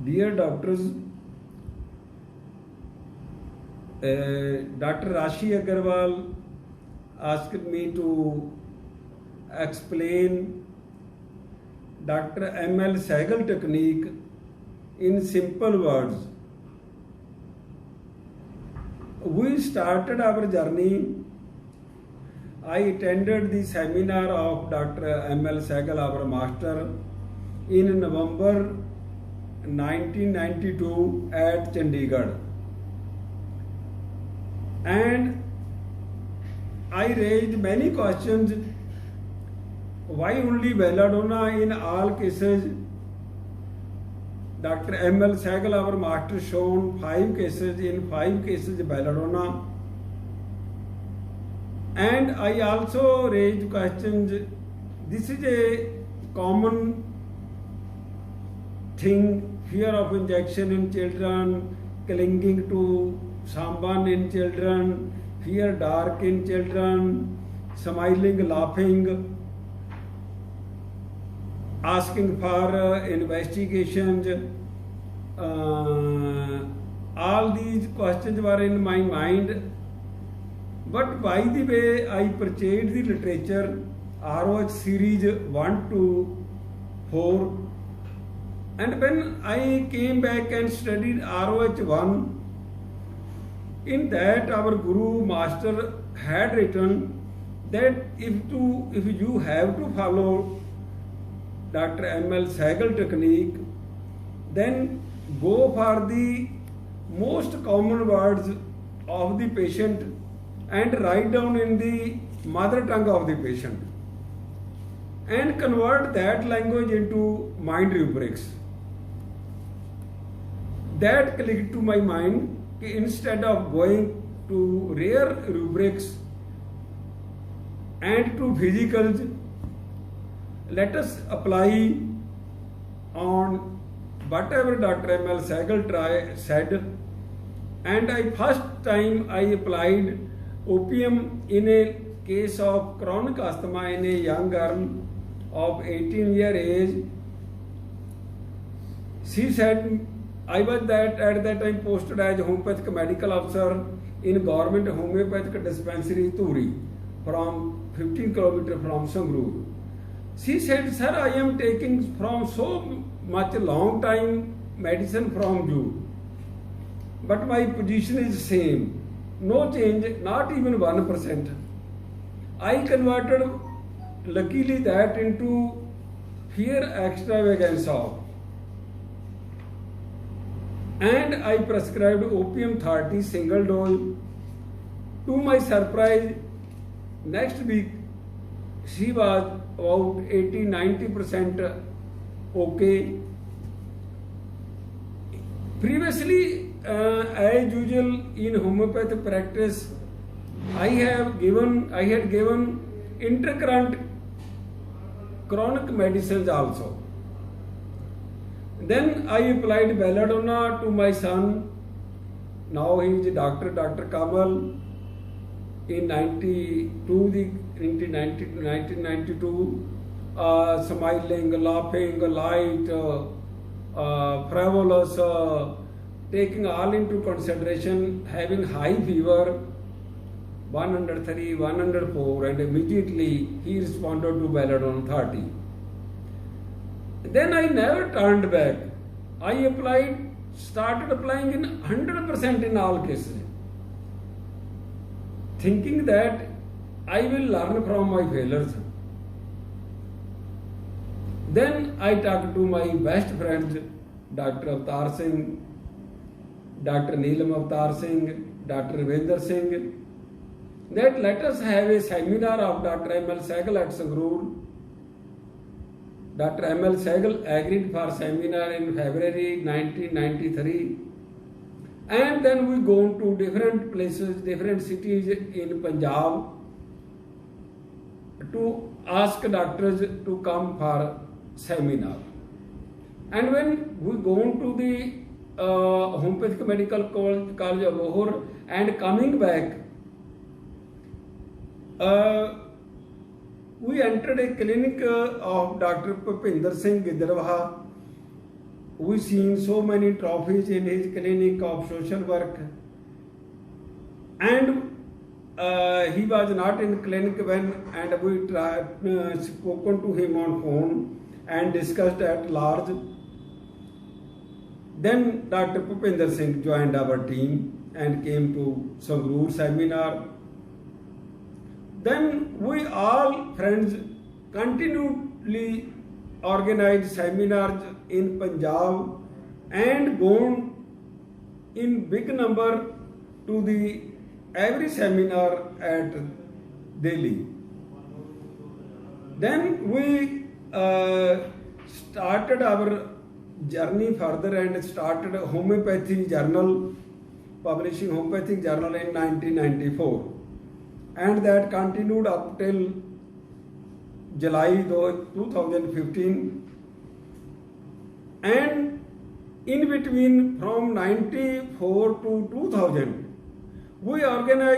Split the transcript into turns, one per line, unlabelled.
Dear doctors, Dr. Rashi Agarwal asked me to explain Dr. M.L. Sehgal technique in simple words. We started our journey. I attended the seminar of Dr. M.L. Sehgal, our master, in November 1992 at Chandigarh. And I raised many questions. Why only belladonna in all cases? Dr. M.L. Sehgal, our master, shown 5 cases. In 5 cases belladonna. And I also raised questions. This is a common thing: fear of injection in children, clinging to someone in children, fear dark in children, smiling, laughing, asking for investigations. All these questions were in my mind. But by the way, I purchased the literature, ROH series 1 to 4. And when I came back and studied ROH 1, in that our Guru Master had written that if you have to follow Dr. M.L. Sehgal technique, then go for the most common words of the patient and write down in the mother tongue of the patient and convert that language into mind rubrics. That clicked to my mind. Instead of going to rare rubrics and to physicals, let us apply on whatever Dr. M.L. Sehgal said. And first time I applied opium in a case of chronic asthma in a young girl of 18-year age. She said, I was at that time posted as homeopathic medical officer in government homeopathic dispensary Turi, from 15 km from Sangrur. She said, sir, I am taking from so much long time medicine from you, but my position is same, no change, not even 1%. I converted luckily that into fear extravaganza. And I prescribed opium 30 single dose. To my surprise, next week she was about 80-90% okay. Previously, as usual in homeopathic practice, I had given intercurrent chronic medicines also. Then I applied belladonna to my son. Now he is Dr. Kamal. In 1992, smiling, laughing, light, frivolous, taking all into consideration, having high fever, 103, 104, and immediately he responded to belladonna 30. Then I never turned back. I started applying in 100% in all cases, thinking that I will learn from my failures. Then I talked to my best friends, Dr. Avtar Singh, Dr. Neelam Avtar Singh, Dr. Ravinder Singh, that let us have a seminar of Dr. M.L. Sehgal at Sangrur. Dr. M.L. Sehgal agreed for seminar in February 1993. And then we go to different places, different cities in Punjab to ask doctors to come for seminar. And when we go to the Homeopathic Medical College of Lahore and coming back, we entered a clinic of Dr. Bhupinder Singh Gidarwaha, we seen so many trophies in his clinic of social work, and he was not in clinic when, and we spoken to him on phone and discussed at large. Then Dr. Bhupinder Singh joined our team and came to Sangrur seminar. Then we all friends continually organized seminars in Punjab and gone in big number to the every seminar at Delhi. Then we started our journey further and started a homeopathy journal, publishing homeopathic journal in 1994, and that continued up till July 2015, and in between from 94 to 2000 we organized